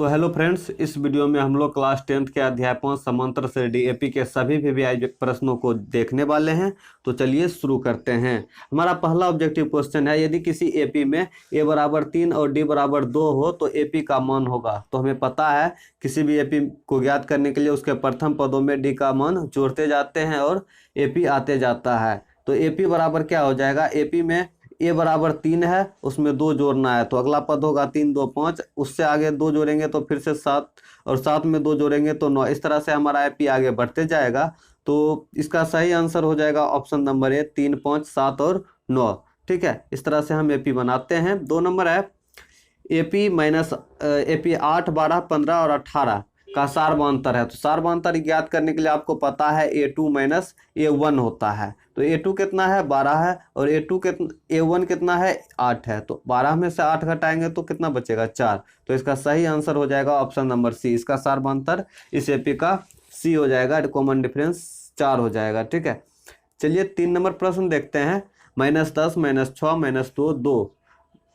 तो hello friends, इस video में हम लोग क्लास 10th के अध्याय 5 समांतर श्रेणी एपी के सभी वीवीआई प्रश्नों को देखने वाले हैं। तो चलिए शुरू करते हैं। हमारा पहला ऑब्जेक्टिव क्वेश्चन है, यदि किसी एपी में a बराबर 3 और d बराबर 2 हो तो एपी का मान होगा। तो हमें पता है किसी भी एपी को ज्ञात करने के लिए उसके प्रथम पदों में d का मान जोड़ते जाते हैं और एपी आते जाता है। तो एपी बराबर क्या हो जाएगा, एपी में ए बराबर 3 है, उसमें 2 जोड़ना है तो अगला पद होगा 3 2 5, उससे आगे 2 जोड़ेंगे तो फिर से 7 और 7 में 2 जोड़ेंगे तो 9। इस तरह से हमारा एपी आगे बढ़ते जाएगा। तो इसका सही आंसर हो जाएगा ऑप्शन नंबर ए, 3 5 7 और 9। ठीक है, इस तरह से हम एपी बनाते हैं। 2 नंबर है एपी माइनस एपी 8 12 15 और 18 का सारवांतर है। तो सारवांतर ज्ञात करने के लिए आपको पता है A2 माइनस A1 होता है। तो A2 कितना है, 12 है, और A1 कितना है, 8 है। तो 12 में से 8 घटाएंगे तो कितना बचेगा, 4। तो इसका सही आंसर हो जाएगा ऑप्शन नंबर सी। इसका सारवांतर इस एपी का सी हो जाएगा, कॉमन डिफरेंस 4 हो जाएगा। ठीक है, चलिए 3 नंबर प्रश्न देखते हैं। -10 -6 -2 2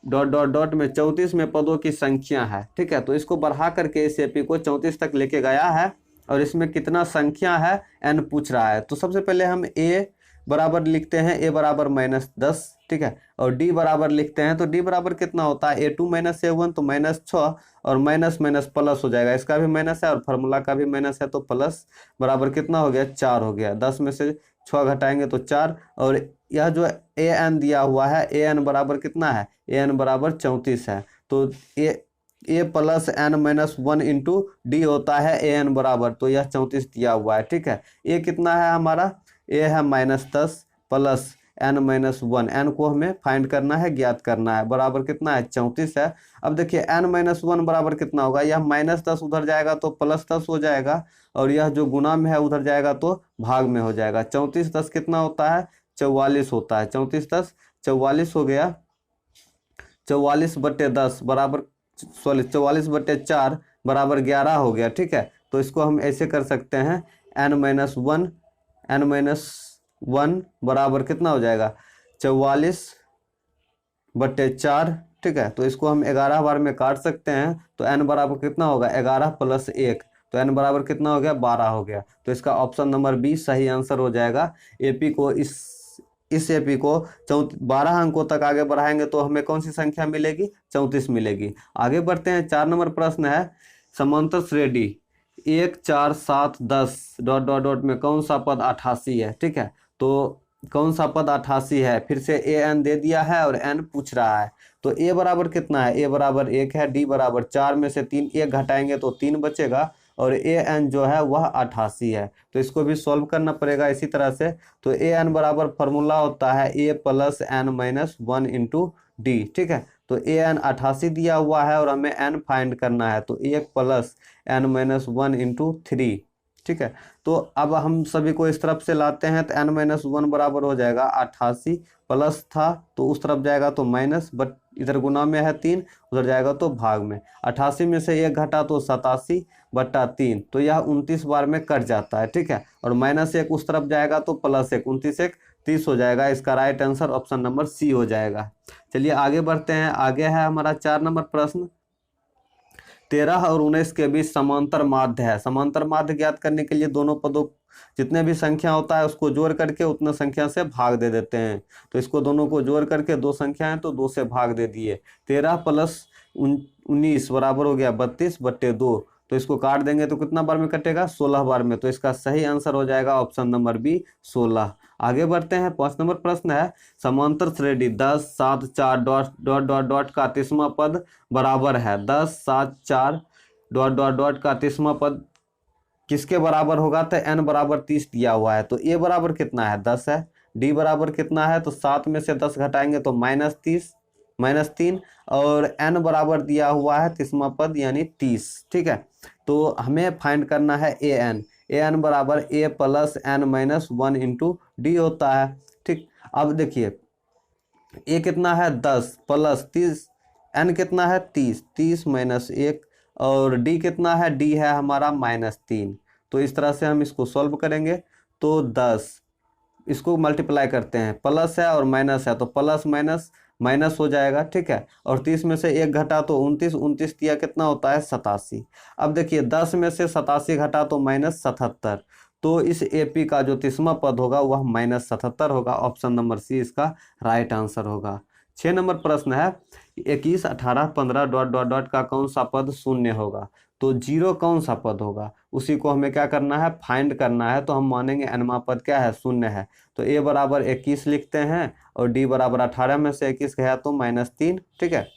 डॉट डॉट डॉट में 34 में पदों की संख्या है। ठीक है, तो इसको बढ़ा करके इस एपी को 34 तक लेके गया है और इसमें कितना संख्या है n पूछ रहा है। तो सबसे पहले हम a बराबर लिखते हैं, a बराबर -10। ठीक है, और d बराबर लिखते हैं। तो d बराबर कितना होता है, A2 माइनस A1, तो -6 और माइनस माइनस प्लस हो जाएगा। इसका भी माइनस है और फार्मूला का भी माइनस है, तो प्लस बराबर कितना हो गया, 4 हो गया। 10 में से 6 घटाएंगे तो 4। और यह जो an दिया हुआ है, an बराबर कितना है, an बराबर 34 है। तो a plus n minus 1 into D होता है an बराबर, तो यह 34 दिया हुआ है। ठीक है, a कितना है हमारा, a है -10 प्लस n माइनस 1, n को हमें फाइंड करना है, ज्ञात करना है, बराबर कितना है, 34 है। अब देखिए n माइनस 1 बराबर कितना होगा, यह -10 उधर जाएगा तो +10 हो जाएगा, और यह जो गुना में है उधर जाएगा तो भाग में हो जाएगा। 34 10 कितना होता है, 44 होता है। 34 10 44 हो गया। 44/10 बराबर 44/4 बराबर 11 हो गया। ठीक है, तो इसको हम ऐसे कर सकते हैं, n-1 बराबर कितना हो जाएगा, 44/4। ठीक है, तो इसको हम 11 बार में काट सकते हैं। तो n बराबर कितना होगा, 11 + 1, तो n बराबर कितना हो गया, 12 हो गया। तो इसका ऑप्शन नंबर बी सही आंसर हो जाएगा। एपी को इस एपी को 12 अंकों तक आगे बढ़ाएंगे तो हमें कौन सी संख्या मिलेगी, 34 मिलेगी। आगे बढ़ते हैं। 4 नंबर प्रश्न है, समांतर श्रेणी 1 4 7 10 डॉट डॉट डॉट में कौन सा पद 88 है। ठीक है, तो कौन सा पद 88 है, फिर से an दे दिया है और n पूछ रहा है। तो a बराबर कितना है, a बराबर 1 है, d बराबर 4 में से 3 1 घटाएंगे तो 3 बचेगा, और an जो है वह 88 है। तो इसको भी सॉल्व करना पड़ेगा इसी तरह से। तो an बराबर फार्मूला होता है a + n - 1 इंटू डी। ठीक है, तो an 88 दिया हुआ है और हमें n फाइंड करना है, तो 1 + n - 1 इंटू 3। ठीक है, तो अब हम सभी को इस तरफ से लाते हैं, तो n - 1 बराबर हो जाएगा 88, प्लस था तो उस तरफ जाएगा तो माइनस, बट इधर गुना में है 3, उधर जाएगा तो भाग में। 88 में से 1 घटा तो 87/3, तो यह 29 बार में कट जाता है। ठीक है, और -1 उस तरफ जाएगा तो +1, 29 1 30 हो जाएगा। इसका right answer option number C हो जाएगा। चलिए आगे बढ़ते हैं। आगे है हमारा 4 नंबर प्रश्न, 13 और 19 के बीच समांतर माध्य है। समांतर माध्य ज्ञात करने के लिए दोनों पदों जितने भी संख्या होता है उसको जोड़ करके उतना संख्या से भाग दे देते हैं। तो इसको दोनों को जोड़ करके 2 संख्या है तो 2 से भाग दे दिए। 13 + 19 बराबर हो गया 32/2। तो इसको काट देंगे तो कितना बार में कटेगा, 16 बार में। तो इसका सही आंसर हो जाएगा ऑप्शन नंबर बी, 16। आगे बढ़ते हैं। 5 नंबर प्रश्न है, समांतर श्रेणी 10 7 4 डॉट डॉट डॉट डॉट का 30वां पद बराबर है। 10 7 4 डॉट डॉट डॉट का 30वां पद किसके बराबर होगा, तो n बराबर 30 दिया हुआ है। तो a बराबर कितना है, 10 है। d बराबर कितना है, तो 7 में से 10 घटाएंगे तो -3, और n बराबर दिया हुआ है 30वां पद यानी 30। ठीक है, तो हमें फाइंड करना है an बराबर a + n - 1 इंटू डी होता है। ठीक, अब देखिए a कितना है, 10 + 30, n कितना है, 30 30 - 1, और d कितना है, d है हमारा -3। तो इस तरह से हम इसको सॉल्व करेंगे। तो 10 इसको मल्टीप्लाई करते हैं, प्लस है और माइनस है, तो प्लस माइनस माइनस हो जाएगा, ठीक है। और 30 में से 1 घटा तो 29, 29 दिया कितना होता है 87। अब देखिए 10 में से 87 घटा तो -77, तो इस एपी का जो 30वां पद होगा वह -77 होगा। ऑप्शन नंबर सी इसका राइट आंसर होगा। 6 नंबर प्रश्न है 21, 18, 15 डॉट डॉट डॉट का कौन सा पद शून्य होगा। तो 0 कौन सा पद होगा उसी को हमें क्या करना है, फाइंड करना है। तो हम मानेंगे nवां पद क्या है, शून्य है। तो a बराबर 21 लिखते हैं और d बराबर 18 में से 21 गया तो -3, ठीक है।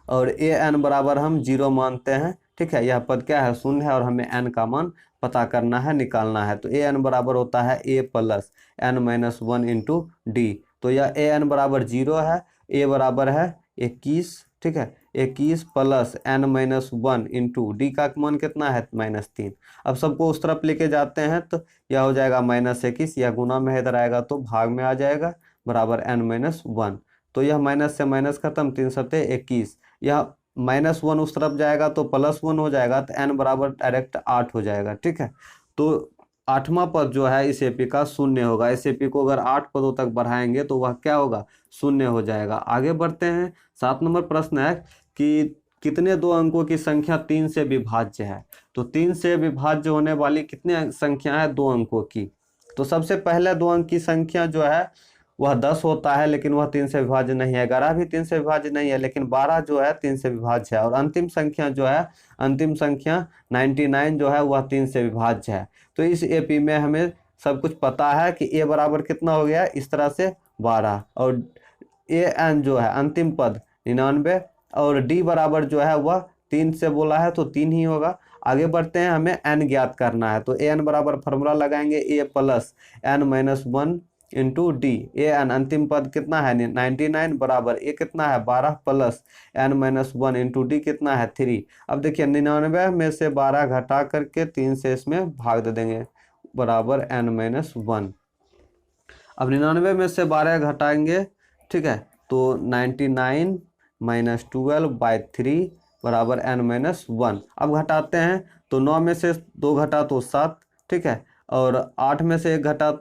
और ए एन बराबर हम 0 मानते हैं, ठीक है। यह पद क्या है, शून्य है और हमें एन का मान पता करना है, निकालना है। तो ए एन बराबर होता है a plus n minus 1 into D. तो यह ए एन बराबर 0 है, a बराबर है 21, ठीक है। 21 plus n minus 1 into D का मान कितना है -3। अब सबको उस तरफ लेके जाते हैं तो यह हो जाएगा -21, यह गुना में इधर आएगा तो भाग में आ जाएगा, बराबर n माइनस 1। तो यह माइनस से माइनस खत्म, 3 सत्ते 21, यह -1 उस तरफ जाएगा तो +1 हो जाएगा, तो n बराबर डायरेक्ट 8 हो जाएगा, ठीक है। तो 8वां पद जो है इस एपी का शून्य होगा। इस एपी को अगर 8 पदों तक बढ़ाएंगे तो वह क्या होगा, शून्य हो जाएगा। आगे बढ़ते हैं। 7 नंबर प्रश्न है कि कितने दो अंकों की संख्या 3 से विभाज्य है। तो 3 से विभाज्य होने वाली कितनी संख्या है, 2 अंकों की। तो सबसे पहले 2 अंक की संख्या जो है वह 10 होता है, लेकिन वह 3 से विभाज्य नहीं है। 11 भी 3 से विभाज्य नहीं है, लेकिन 12 जो है 3 से विभाज्य है। और अंतिम संख्या जो है, अंतिम संख्या 99 जो है वह 3 से विभाज्य है। तो इस एपी में हमें सब कुछ पता है कि ए बराबर कितना हो गया, इस तरह से 12, और ए एन जो है अंतिम पद 99, और डी बराबर जो है वह 3 से बोला है तो 3 ही होगा। आगे बढ़ते हैं, हमें एन ज्ञात करना है। तो ए एन बराबर फॉर्मूला लगाएंगे, A plus n minus 1 into D. A N अंतिम पद कितना है 99, बराबर ए कितना है 12 plus n minus 1 into D कितना है 3। अब देखिए 99 में से 12 घटा करके 3 से इसमें भाग दे देंगे, बराबर n माइनस 1। अब 99 में से 12 घटाएंगे, ठीक है, तो 99 माइनस 12/3 बराबर n माइनस 1। अब घटाते हैं तो 9 में से 2 घटा तो 7, ठीक है, और 8 में से 1 घटा,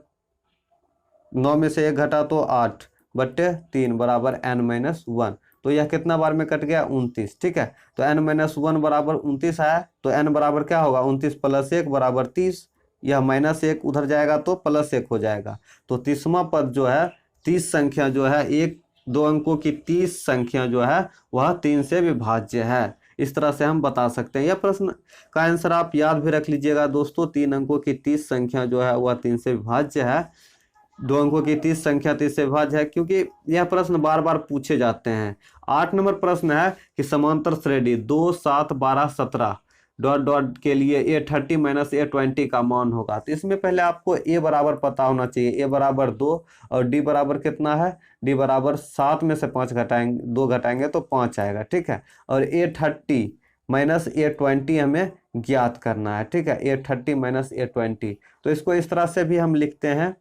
9 में से 1 घटा तो 8/3 बराबर n माइनस 1। तो यह कितना बार में कट गया, 29, ठीक है। तो n माइनस 1 बराबर 29 आया, तो n बराबर क्या होगा 29 प्लस 1 बराबर 30। यह -1 उधर जाएगा तो +1 हो जाएगा। तो 30वां पद जो है, 30 संख्या जो है, 1-2 अंकों की 30 संख्या जो है वह 3 से विभाज्य है। इस तरह से हम बता सकते हैं। यह प्रश्न का आंसर आप याद भी रख लीजिएगा दोस्तों, 3 अंकों की 30 संख्या जो है वह 3 से विभाज्य है। 2 अंकों की 30 संख्या 30 से विभाज्य है, क्योंकि यह प्रश्न बार बार पूछे जाते हैं। 8 नंबर प्रश्न है कि समांतर श्रेणी 2, 7, 12, 17 डॉट डॉट के लिए A30 माइनस A20 का मान होगा। तो इसमें पहले आपको ए बराबर पता होना चाहिए। ए बराबर 2 और डी बराबर कितना है, डी बराबर 7 में से 5 घटाएंगे, 2 घटाएंगे तो 5 आएगा, ठीक है। और A30 माइनस A20 हमें ज्ञात करना है, ठीक है। A30 माइनस A20, तो इसको इस तरह से भी हम लिखते हैं,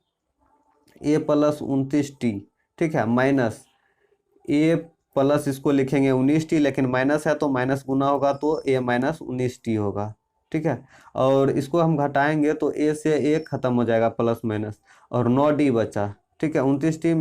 a प्लस 29t, ठीक है, माइनस a प्लस इसको लिखेंगे 19t, लेकिन माइनस है तो माइनस गुना होगा तो a माइनस 19t होगा, ठीक है। और इसको हम घटाएंगे तो a से a खत्म हो जाएगा, प्लस माइनस, और 9d बचा, ठीक है। 29t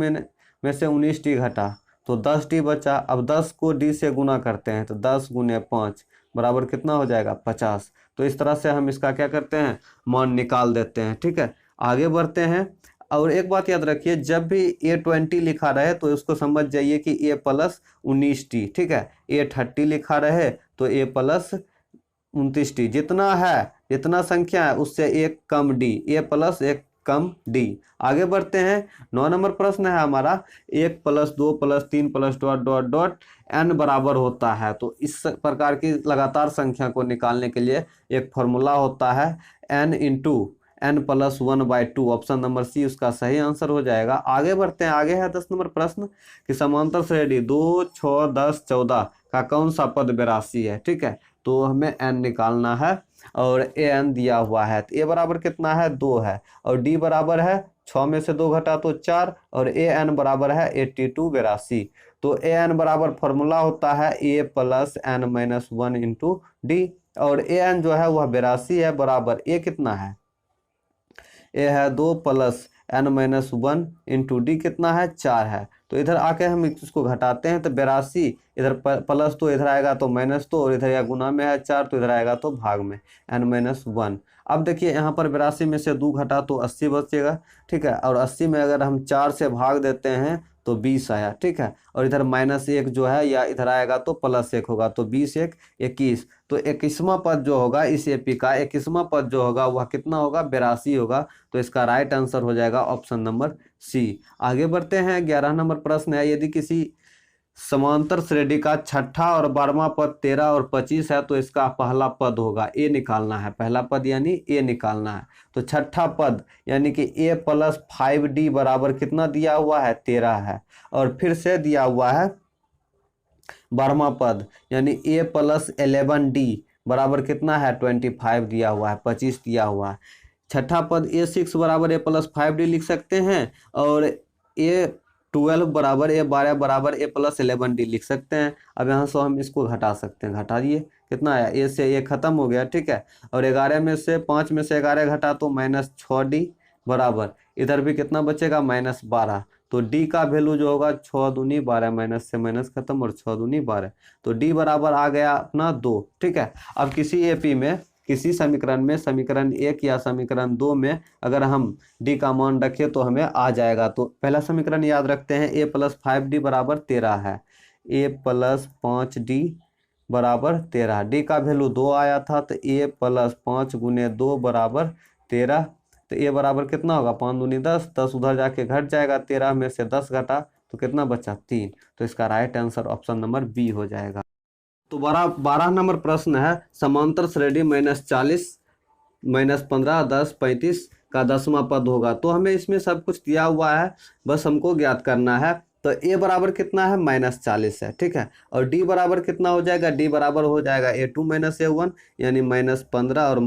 में से 19t घटा तो 10d बचा। अब 10 को d से गुना करते हैं तो 10 गुने 5 बराबर कितना हो जाएगा 50। तो इस तरह से हम इसका क्या करते हैं, मान निकाल देते हैं, ठीक है। आगे बढ़ते हैं। और एक बात याद रखिए, जब भी A20 लिखा रहे तो उसको समझ जाइए कि a प्लस 19t, ठीक है। A30 लिखा रहे तो a प्लस 29t, जितना है, जितना संख्या है उससे एक कम d, a plus 1 come d। आगे बढ़ते हैं। 9 नंबर प्रश्न है हमारा, 1 plus 2 plus 3 plus dot dot dot n बराबर होता है। तो इस प्रकार की लगातार संख्या को निकालने के लिए एक फॉर्मूला होता है, n into n plus 1/2। Option number C उसका सही आंसर हो जाएगा। आगे बढ़ते हैं। आगे है 10 नंबर प्रश्न कि समांतर श्रेणी 2, 6, 10, 14 का कौन सा पद 82 है, ठीक है। तो हमें n निकालना है और ए एन दिया हुआ है। तो ए बराबर कितना है 2 है, और डी बराबर है 6 में से 2 घटा तो 4, और ए एन बराबर है 82 82। तो ए एन बराबर फॉर्मूला होता है a plus n minus 1 into D, और ए एन जो है वह 82 है, बराबर ए कितना है, ए है 2 plus n minus 1 into D कितना है 4 है। तो इधर आके हम इसको घटाते हैं तो 82, इधर प्लस तो इधर आएगा तो माइनस तो, और इधर या गुना में है 4 तो इधर आएगा तो भाग में n-1। अब देखिए यहाँ पर 82 में से 2 घटा तो 80 बचेगा, ठीक है। और 80 में अगर हम 4 से भाग देते हैं तो 20 आया, ठीक है। और इधर -1 जो है या इधर आएगा तो +1 होगा, तो 20 1 21। तो 21वां पद जो होगा इस एपी का 21वां पद जो होगा वह कितना होगा, 82 होगा। तो इसका राइट आंसर हो जाएगा ऑप्शन नंबर सी। आगे बढ़ते हैं, 11 नंबर प्रश्न है, यदि किसी समांतर श्रेणी का छठा और 12वां पद 13 और 25 है तो इसका पहला पद होगा, ए निकालना है, पहला पद यानी ए निकालना है। तो छठा पद यानी कि a + 5d बराबर कितना दिया हुआ है, 13 है। और फिर से दिया हुआ है 12वां पद यानी a + 11d बराबर कितना है, 25 दिया हुआ है, 25 दिया हुआ है। छठा पद a6 बराबर a + 5d लिख सकते हैं, और a12 बराबर a12 बराबर a + 11d लिख सकते हैं। अब यहाँ से हम इसको घटा सकते हैं, घटा दिए, कितना आया, a से a खत्म हो गया, ठीक है। और 11 में से 5 में से 11 घटा तो -6d बराबर, इधर भी कितना बचेगा, -12। तो d का वैल्यू जो होगा 6 दूनी 12, माइनस से माइनस खत्म और 6 दूनी 12, तो d बराबर आ गया अपना 2, ठीक है। अब किसी एपी में किसी समीकरण में समीकरण 1 या समीकरण 2 में अगर हम d का मान रखें तो हमें आ जाएगा। तो पहला समीकरण याद रखते हैं, a + 5d बराबर 13 है, a + 5d बराबर 13, d का वैल्यू 2 आया था, तो a + 5 × 2 बराबर 13। तो a बराबर कितना होगा, 5 दूनी 10, 10 उधर जाके घट जाएगा, 13 में से 10 घटा तो कितना बचा, 3। तो इसका right answer option number B हो जाएगा। तो 12 नंबर प्रश्न है, समांतर श्रेणी -40 -15 10 35 का 10वां पद होगा। तो हमें इसमें सब कुछ दिया हुआ है, बस हमको ज्ञात करना है। तो a बराबर कितना है, -40 है, ठीक है। और d बराबर कितना हो जाएगा, d बराबर हो जाएगा a2 - a1 यानी -15 और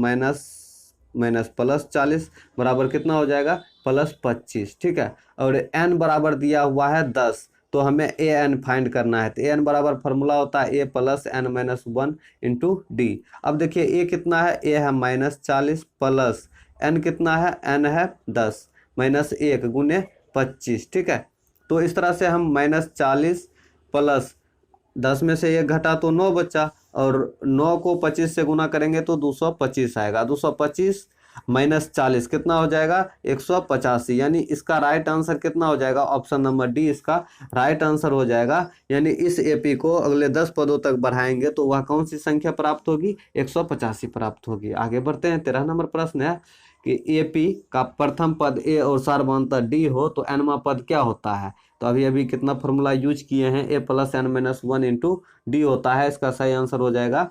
+40 बराबर कितना हो जाएगा, +25, ठीक है। और n बराबर दिया हुआ है 10, तो हमें an फाइंड करना है। तो an बराबर फार्मूला होता है a + n - 1 × d। अब देखिए a कितना है, a है -40 प्लस n कितना है, n है 10 -1 × 25, ठीक है। तो इस तरह से हम -40 प्लस 10 में से 1 घटा तो 9 बचा, और 9 को 25 से गुना करेंगे तो 225 आएगा, 225 -40 कितना हो जाएगा, 185। यानी इसका राइट आंसर कितना हो जाएगा, ऑप्शन नंबर डी इसका राइट आंसर हो जाएगा। यानी इस एपी को अगले 10 पदों तक बढ़ाएंगे तो वह कौन सी संख्या प्राप्त होगी, 185 प्राप्त होगी। आगे बढ़ते हैं, 13 नंबर प्रश्न है कि एपी का प्रथम पद ए और सार्वधातुक डी हो तो nवां पद क्या होता है। तो अभी अभी कितना फॉर्मूला यूज किए हैं, a + n - 1 × d होता है। इसका सही आंसर हो जाएगा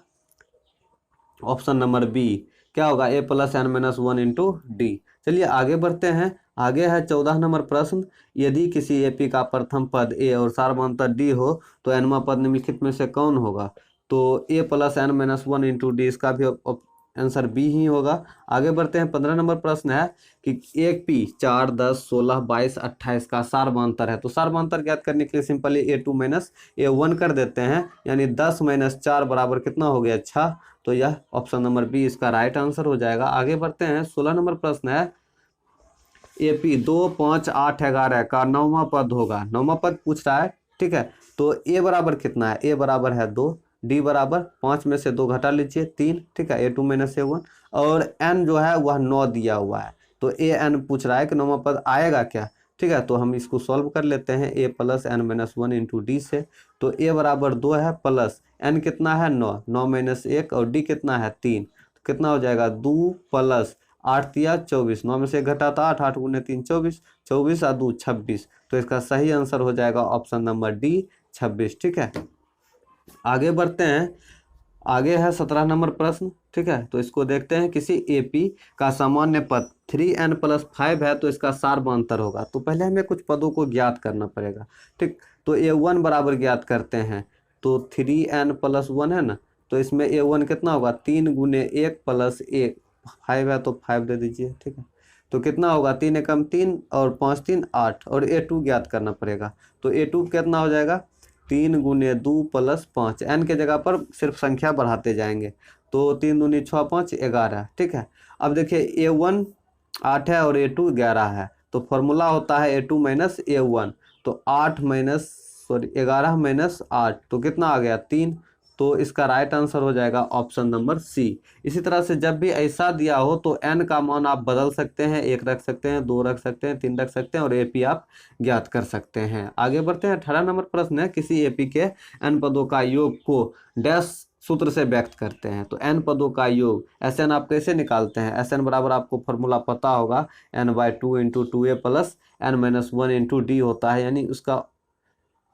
ऑप्शन नंबर बी, क्या होगा, a + n - 1 × d। चलिए आगे बढ़ते हैं, आगे है 14 नंबर प्रश्न, यदि किसी एपी का प्रथम पद a और सार्वधातुक d हो तो nवां पद निम्नलिखित में से कौन होगा। तो a + n - 1 × d, इसका भी आंसर बी ही होगा। आगे बढ़ते हैं, 15 नंबर प्रश्न है कि एक पी 4 10 16 22 28 का सार्वधातुक है। तो सार्वधातुक ज्ञात करने के लिए सिंपली a2 - a1 कर देते हैं, यानी 10 - 4 बराबर कितना हो गया, 6। तो यह ऑप्शन नंबर बी इसका राइट आंसर हो जाएगा। आगे बढ़ते हैं, 16 नंबर प्रश्न है, एपी 2 5 8 11 का 9वां पद होगा, 9वां पद पूछ रहा है, ठीक है। तो ए बराबर कितना है, ए बराबर है 2, डी बराबर 5 में से 2 घटा लीजिए 3, ठीक है, a2 - a1, और n जो है वह 9 दिया हुआ है। तो ए एन पूछ रहा है कि 9वां पद आएगा क्या, ठीक है। तो हम इसको सॉल्व कर लेते हैं a + n - 1 × d से। तो a बराबर 2 है, प्लस n कितना है 9, 9 - 1, और d कितना है 3, तो कितना हो जाएगा 2 + 8 या 24, 9 में से घटा था 8, 8 × 3 24, 24 और 2 26। तो इसका सही आंसर हो जाएगा ऑप्शन नंबर डी 26, ठीक है। आगे बढ़ते हैं, आगे है 17 नंबर प्रश्न, ठीक है। तो इसको देखते हैं, किसी एपी का सामान्य पद 3n + 5 है तो इसका सार्वधातुक होगा। तो पहले हमें कुछ पदों को ज्ञात करना पड़ेगा, ठीक। तो a1 बराबर ज्ञात करते हैं, तो 3n + 1 है ना, तो इसमें a1 कितना होगा, 3 × 1 + 1, 5 है तो 5 दे दीजिए, ठीक है। तो कितना होगा, 3 एकम 3 और 5 3 8, और a2 ज्ञात करना पड़ेगा। तो a2 कितना हो जाएगा, 3 × 2 + 5, n के जगह पर सिर्फ संख्या बढ़ाते जाएंगे। तो 3 दूनी 6 5 11, ठीक है। अब देखिए a1 8 है और a2 11 है, तो फॉर्मूला होता है a2 - a1। तो 11 माइनस 8 तो कितना आ गया 3। तो इसका राइट आंसर हो जाएगा ऑप्शन नंबर सी। इसी तरह से जब भी ऐसा दिया हो तो n का मान आप बदल सकते हैं, 1 रख सकते हैं, 2 रख सकते हैं, 3 रख सकते हैं और एपी आप ज्ञात कर सकते हैं। आगे बढ़ते हैं। 18 नंबर प्रश्न है, किसी एपी के n पदों का योग को डैश सूत्र से व्यक्त करते हैं। तो n पदों का योग Sn आप कैसे निकालते हैं? Sn बराबर आपको फॉर्मूला पता होगा, n/2 into 2a plus n-1 into D होता है, यानी उसका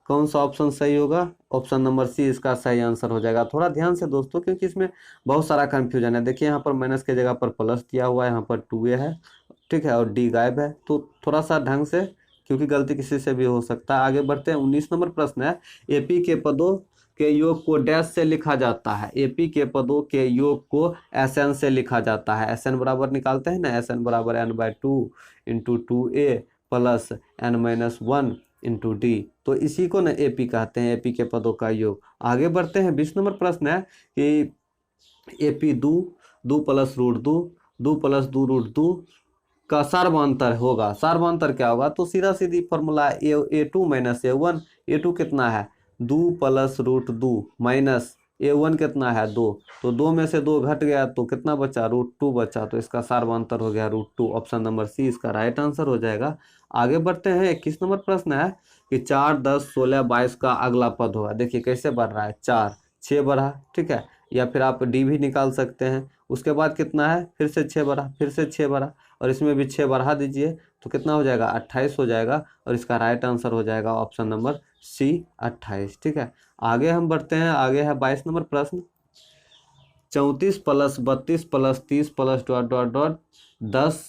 कौन सा ऑप्शन सही होगा? ऑप्शन नंबर सी इसका सही आंसर हो जाएगा। थोड़ा ध्यान से दोस्तों, क्योंकि इसमें बहुत सारा कंफ्यूजन है। देखिए यहाँ पर माइनस के जगह पर प्लस दिया हुआ है, यहाँ पर 2a है, ठीक है, और डी गायब है। तो थोड़ा सा ढंग से, क्योंकि गलती किसी से भी हो सकता है। आगे बढ़ते हैं। 19 नंबर प्रश्न है, एपी के पदों के योग को डैश से लिखा जाता है। एपी के पदों के योग को Sn से लिखा जाता है। Sn बराबर निकालते हैं ना, Sn बराबर n/2 into 2a plus n-1 into D. तो इसी को ना एपी कहते हैं, एपी के पदों का योग। आगे बढ़ते हैं। 20 नंबर प्रश्न है कि AP 2 plus root 2 plus 2 root 2 का सार्वधातुक होगा। सार्वधातुक क्या होगा? तो सीधा सीधी formula a2 minus a1। a2 कितना है? 2 प्लस रूट 2 माइनस a1 कितना है? 2। तो 2 में से 2 घट गया तो कितना बचा? रूट 2 बचा। तो इसका सार्वधातुक हो गया रूट 2। ऑप्शन नंबर सी इसका राइट आंसर हो जाएगा। आगे बढ़ते हैं। 21 नंबर प्रश्न है कि 4, 10, 16, 22 का अगला पद होगा। देखिए कैसे बढ़ रहा है, 4, 6 बढ़ा, ठीक है, या फिर आप डी भी निकाल सकते हैं। उसके बाद कितना है? फिर से 6 बढ़ा, फिर से 6 बढ़ा, और इसमें भी 6 बढ़ा दीजिए तो कितना हो जाएगा? 28 हो जाएगा। और इसका राइट आंसर हो जाएगा ऑप्शन नंबर सी 28, ठीक है। आगे हम बढ़ते हैं। आगे है 22 नंबर प्रश्न, 34 plus 32 plus 30 plus dot dot dot 10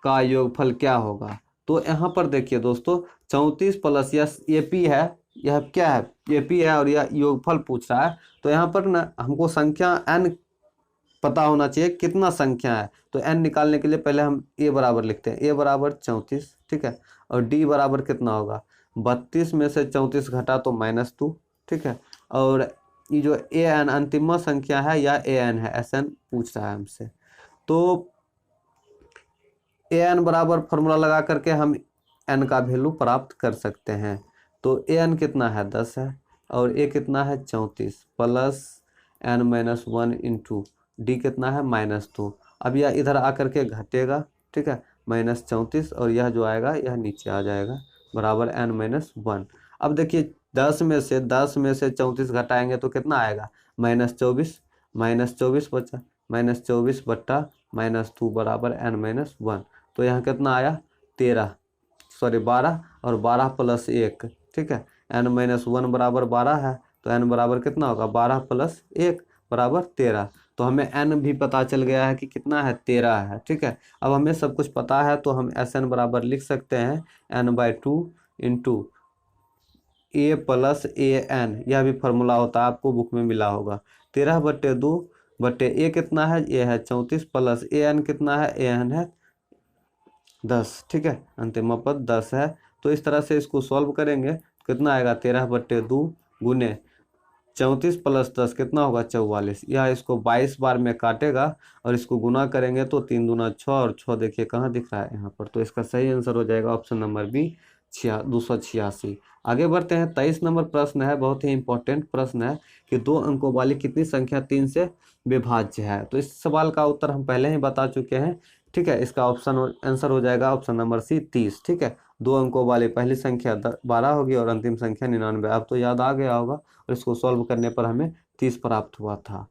का योगफल क्या होगा? तो यहाँ पर देखिए दोस्तों, 34 प्लस एपी है, यह क्या है? एपी है और यह योगफल पूछ रहा है। तो यहाँ पर ना हमको संख्या n पता होना चाहिए, कितना संख्या है। तो n निकालने के लिए पहले हम a बराबर लिखते हैं, a बराबर 34, ठीक है, और d बराबर कितना होगा? 32 में से 34 घटा तो -2, ठीक है। और ये जो an अंतिम संख्या है या an है, Sn पूछ रहा है हमसे। तो an बराबर फॉर्मूला लगा करके हम n का वैल्यू प्राप्त कर सकते हैं। तो an कितना है? 10 है, और a कितना है? 34 प्लस n-1 इंटू डी कितना है? -2। अब यह इधर आकर के घटेगा, ठीक है, -34, और यह जो आएगा यह नीचे आ जाएगा बराबर n-1। अब देखिए 10 में से 34 घटाएंगे तो कितना आएगा? -24, -24 बचा, -24 बट्टा -2 बराबर n-1। तो यहाँ कितना आया? 12, और 12 प्लस 1, ठीक है, n-1 बराबर 12 है। तो n बराबर कितना होगा? 12 प्लस 1 बराबर 13। तो हमें n भी पता चल गया है कि कितना है? 13 है, ठीक है। अब हमें सब कुछ पता है तो हम Sn बराबर लिख सकते हैं n/2 into a plus an। यह भी फार्मूला होता है, आपको बुक में मिला होगा। 13/2 बटे a कितना है? a है 34 प्लस an कितना है? an है 10, ठीक है, अंतिम पद 10 है। तो इस तरह से इसको सॉल्व करेंगे, कितना आएगा? 13/2 गुने 34 प्लस 10 कितना होगा? 44। यह इसको 22 बार में काटेगा और इसको गुना करेंगे तो 3 दूना 6, और 6 देखिए कहाँ दिख रहा है? यहाँ पर। तो इसका सही आंसर हो जाएगा ऑप्शन नंबर बी 286। आगे बढ़ते हैं। 23 नंबर प्रश्न है, बहुत ही इंपॉर्टेंट प्रश्न है कि 2 अंकों वाली कितनी संख्या 3 से विभाज्य है? तो इस सवाल का उत्तर हम पहले ही बता चुके हैं, ठीक है। इसका ऑप्शन आंसर हो जाएगा ऑप्शन नंबर सी 30, ठीक है। 2 अंकों वाली पहली संख्या 12 होगी और अंतिम संख्या 99। अब तो याद आ गया होगा, और इसको सॉल्व करने पर हमें 30 प्राप्त हुआ था।